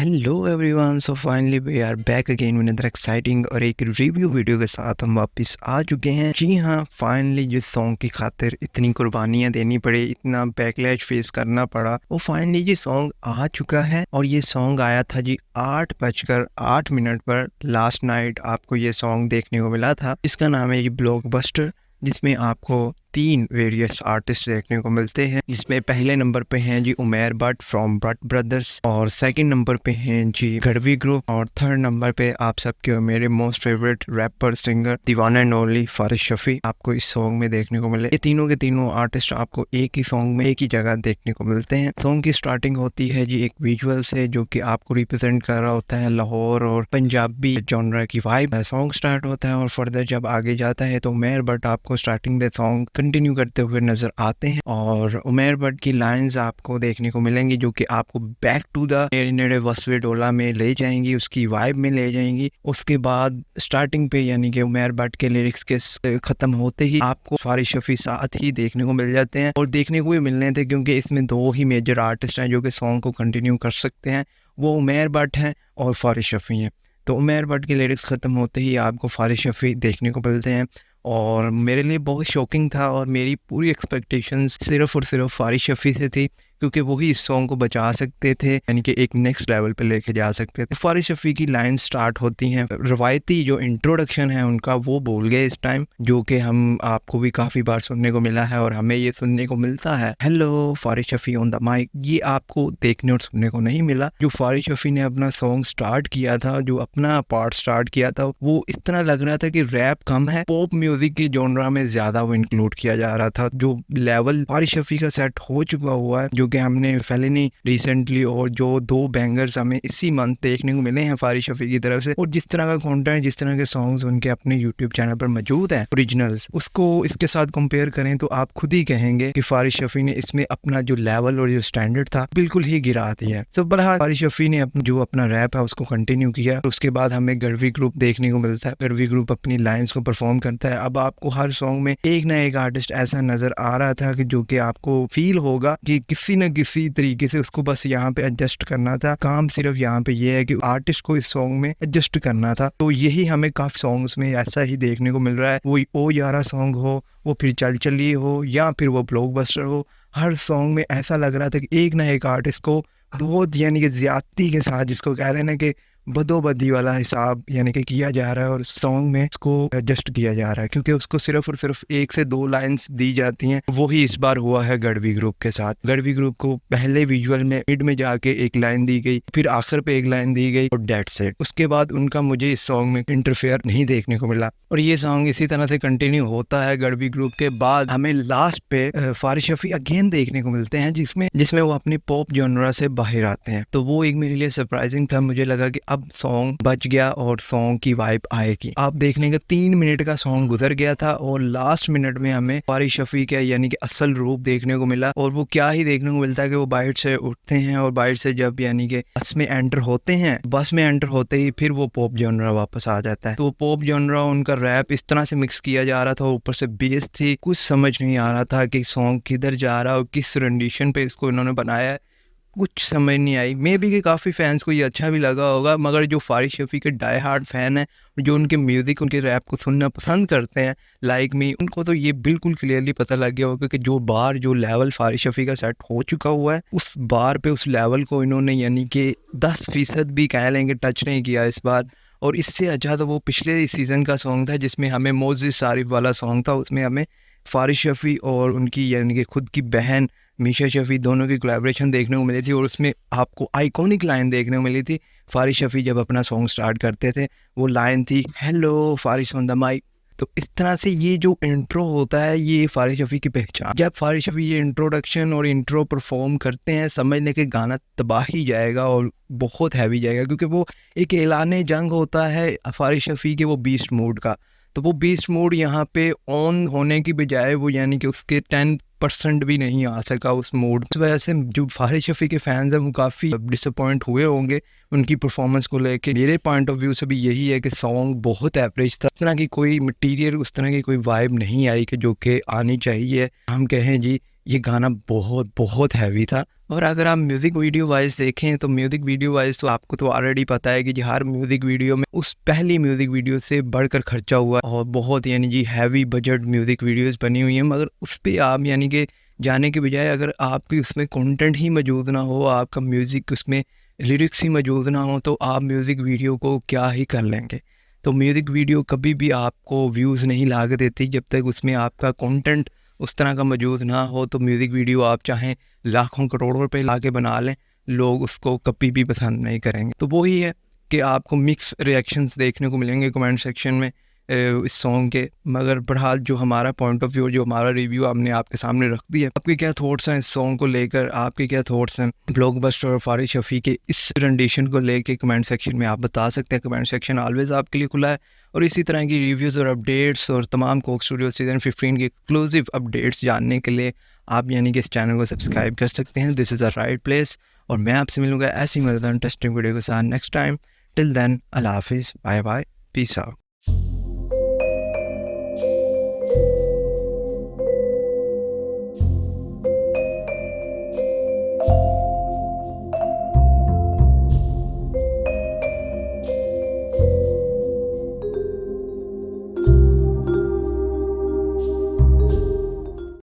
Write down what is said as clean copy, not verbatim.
Hello everyone, so finally we are back again with another exciting और एक review video के साथ हम वापस आ चुके हैं। जी हाँ, फाइनली जिस सॉन्ग की खातिर इतनी कुर्बानियाँ देनी पड़ी, इतना बैकलैश फेस करना पड़ा, वो फाइनली ये सॉन्ग आ चुका है। और ये सॉन्ग आया था जी 8:08 पर। लास्ट नाइट आपको ये सॉन्ग देखने को मिला था, इसका नाम है जी ब्लॉकबस्टर, जिसमें आपको 3 वेरियस आर्टिस्ट देखने को मिलते हैं। जिसमें पहले नंबर पे हैं जी उमर बट फ्रॉम बट ब्रदर्स, और सेकंड नंबर पे हैं जी गढ़वी ग्रुप, और थर्ड नंबर पे आप सबके मेरे मोस्ट फेवरेट रैपर सिंगर दीवाना एंड ओनली फारिश शफी आपको इस सॉन्ग में देखने को मिले। ये तीनों के तीनों आर्टिस्ट आपको एक ही सॉन्ग में एक ही जगह देखने को मिलते हैं। सॉन्ग की स्टार्टिंग होती है जी एक विजुअल से, जो कि आपको रिप्रेजेंट कर रहा होता है लाहौर और पंजाबी जॉनरा की वाइब। सॉन्ग स्टार्ट होता है और फर्दर जब आगे जाता है तो उमर बट आपको स्टार्टिंग में सॉन्ग कंटिन्यू करते हुए नजर आते हैं, और उमर बट की लाइंस आपको देखने को मिलेंगी जो कि आपको बैक टू द नेड़े नेड़े वसवे डोला में ले जाएंगी, उसकी वाइब में ले जाएंगी। उसके बाद स्टार्टिंग पे यानी कि उमर बट के लिरिक्स के खत्म होते ही आपको फारिश शफी साथ ही देखने को मिल जाते हैं, और देखने को भी मिलने थे क्योंकि इसमें 2 ही मेजर आर्टिस्ट हैं जो कि सॉन्ग को कंटिन्यू कर सकते हैं। वो उमर बट हैं और फारिश शफी हैं। तो उमर बट के लिरिक्स ख़त्म होते ही आपको फारिश शफी देखने को मिलते हैं, और मेरे लिए बहुत शॉकिंग था। और मेरी पूरी एक्सपेक्टेशंस सिर्फ़ और सिर्फ फारिश शफी से थी, क्योंकि वही इस सॉन्ग को बचा सकते थे, यानी कि एक नेक्स्ट लेवल पे लेके जा सकते थे। फारिश शफी की लाइन स्टार्ट होती हैं, रवायती जो इंट्रोडक्शन है उनका वो बोल गए इस टाइम, जो कि हम आपको भी काफ़ी बार सुनने को मिला है और हमें ये सुनने को मिलता है, hello Faris Shafi on the mic. ये आपको देखने और सुनने को नहीं मिला। जो फारिश शफी ने अपना सॉन्ग स्टार्ट किया था, जो अपना पार्ट स्टार्ट किया था, वो इस तरह लग रहा था कि रैप कम है, पॉप म्यूजिक के जॉनरा में ज्यादा वो इंक्लूड किया जा रहा था। जो लेवल फारिश शफी का सेट हो चुका हुआ है, जो कि हमने फेलिनी रिसेंटली और जो 2 बैंगर्स हमें इसी मंथ देखने को मिले हैं फारिश शफी की तरफ से, और जिस तरह का कंटेंट, जिस तरह के सॉन्ग्स उनके अपने यूट्यूब चैनल पर मौजूद हैं ओरिजिनल्स, उसको इसके साथ कंपेयर करें तो आप खुद ही कहेंगे कि फारिश शफी ने इसमें अपना जो लेवल और जो स्टैंडर्ड था बिल्कुल ही गिरा दिया है। तो बहरहाल फारिश शफी ने जो अपना रैप है उसको कंटिन्यू किया। उसके बाद हमें गढ़वी ग्रुप देखने को मिलता है। गढ़वी ग्रुप अपनी लाइंस को परफॉर्म करता है। अब आपको हर सॉन्ग में एक ना एक आर्टिस्ट ऐसा नजर आ रहा था कि जो कि आपको फील होगा कि किसी न किसी तरीके से उसको बस यहाँ पे एडजस्ट करना था। काम सिर्फ यहाँ पे ये है कि आर्टिस्ट को इस सॉन्ग में एडजस्ट करना था। तो यही हमें काफी सॉन्ग्स में ऐसा ही देखने को मिल रहा है। वो ओ यारा सॉन्ग हो, वो फिर चल चलिए हो, या फिर वो ब्लॉकबस्टर हो, हर सॉन्ग में ऐसा लग रहा था कि एक ना एक आर्टिस्ट को बहुत यानी कि ज्यादती के साथ, जिसको कह रहे हैं ना कि बदोबदी वाला हिसाब यानी कि किया जा रहा है, और सॉन्ग में इसको एडजस्ट किया जा रहा है, क्योंकि उसको सिर्फ और सिर्फ 1 से 2 लाइंस दी जाती हैं। वही इस बार हुआ है गढ़वी ग्रुप के साथ। गढ़वी ग्रुप को पहले विजुअल में मिड में जाके एक लाइन दी गई, फिर आखिर पे एक लाइन दी गई, और डेट्स इट। उसके बाद उनका मुझे इस सॉन्ग में इंटरफेयर नहीं देखने को मिला, और ये सॉन्ग इसी तरह से कंटिन्यू होता है। गढ़वी ग्रुप के बाद हमें लास्ट पे फारिश शफी अगेन देखने को मिलते हैं, जिसमें वो अपने पॉप जॉनरा से बाहर आते हैं। तो वो एक मेरे लिए सरप्राइजिंग था। मुझे लगा कि अब सॉन्ग बच गया और सॉन्ग की वाइब आएगी। आप देखने का 3 मिनट का सॉन्ग गुजर गया था, और लास्ट मिनट में हमें फारिश शफी का यानी कि असल रूप देखने को मिला। और वो क्या ही देखने को मिलता है कि वो बाइट से उठते हैं, और बाइट से जब यानी कि बस में एंटर होते हैं, बस में एंटर होते ही फिर वो पॉप जॉनरा वापस आ जाता है। तो पॉप जॉनरा, उनका रैप इस तरह से मिक्स किया जा रहा था, ऊपर से बेस थी, कुछ समझ नहीं आ रहा था कि सॉन्ग किधर जा रहा है और किस रेंडिशन पे इसको इन्होंने बनाया है, कुछ समझ नहीं आई। मे बी कि काफ़ी फैंस को ये अच्छा भी लगा होगा, मगर जो फारिश शफी के डाई हार्ड फैन हैं, जो उनके म्यूज़िक, उनके रैप को सुनना पसंद करते हैं लाइक मी, उनको तो ये बिल्कुल क्लियरली पता लग गया होगा कि जो लेवल फारिश शफी का सेट हो चुका हुआ है, उस बार पे उस लेवल को इन्होंने यानी कि 10% भी कह लेंगे टच नहीं किया इस बार। और इससे अच्छा तो वो पिछले सीज़न का सॉन्ग था, जिसमें हमें मोजिस सारिफ वाला सॉन्ग था। उसमें हमें फारिश शफी और उनकी यानी कि खुद की बहन मीशा शफी दोनों की कोलैबोरेशन देखने को मिली थी, और उसमें आपको आइकॉनिक लाइन देखने को मिली थी। फारिश शफी जब अपना सॉन्ग स्टार्ट करते थे, वो लाइन थी, hello Faris on the mic. तो इस तरह से ये जो इंट्रो होता है, ये फारिश शफी की पहचान। जब फारिश शफी ये इंट्रोडक्शन और इंट्रो परफॉर्म करते हैं, समझ लें कि गाना तबाह ही जाएगा और बहुत हैवी जाएगा, क्योंकि वो एक ऐलान जंग होता है फारिश शफी के वो बीस्ट मोड का। तो वो बीस्ट मोड यहाँ पे ऑन होने की बजाय वो यानी कि उसके 10% भी नहीं आ सका उस मोड। इस वजह से जो फारिश शफी के फैंस हैं वो काफ़ी डिसअपॉइंट हुए होंगे उनकी परफॉर्मेंस को लेके। मेरे पॉइंट ऑफ व्यू से भी यही है कि सॉन्ग बहुत एवरेज था, उस तरह की कोई मटीरियल, उस तरह की कोई वाइब नहीं आई कि जो कि आनी चाहिए। हम कहें जी ये गाना बहुत बहुत हैवी था। और अगर आप म्यूज़िक वीडियो वाइज़ देखें तो म्यूज़िक वीडियो वाइज़ तो आपको तो ऑलरेडी पता है कि जी हर म्यूज़िक वीडियो में उस पहली म्यूज़िक वीडियो से बढ़कर खर्चा हुआ और बहुत यानी जी हैवी बजट म्यूज़िक वीडियोज़ बनी हुई हैं। मगर उस पे आप यानी कि जाने के बजाय अगर आपकी उसमें कंटेंट ही मौजूद ना हो, आपका म्यूज़िक उसमें लिरिक्स ही मौजूद ना हो, तो आप म्यूज़िक वीडियो को क्या ही कर लेंगे। तो म्यूज़िक वीडियो कभी भी आपको व्यूज़ नहीं ला के देती जब तक उसमें आपका कंटेंट उस तरह का मौजूद ना हो। तो म्यूज़िक वीडियो आप चाहें लाखों करोड़ों रुपए ला के बना लें, लोग उसको कभी भी पसंद नहीं करेंगे। तो वही है कि आपको मिक्स रिएक्शंस देखने को मिलेंगे कमेंट सेक्शन में इस सॉन्ग के। मगर बहरहाल जो हमारा पॉइंट ऑफ व्यू, जो हमारा रिव्यू हमने आपके सामने रख दिया। आपके क्या थॉट्स हैं इस सॉन्ग को लेकर, आपके क्या थॉट्स हैं ब्लॉकबस्टर और फारिग शफ़ी के इस रेंडिशन को लेके कमेंट सेक्शन में आप बता सकते हैं। कमेंट सेक्शन ऑलवेज़ आपके लिए खुला है और इसी तरह की रिव्यूज़ और अपडेट्स और तमाम कोक स्टूडियो सीज़न 15 के एक्सक्लूसिव अपडेट्स जानने के लिए आप यानी कि इस चैनल को सब्सक्राइब कर सकते हैं। This is the right place और मैं आपसे मिलूँगा ऐसी मज़ेदार इंटरेस्टिंग वीडियो के साथ नेक्स्ट टाइम। टिल देन अल्लाह हाफ़िज़, बाय बाय, पीस आउट।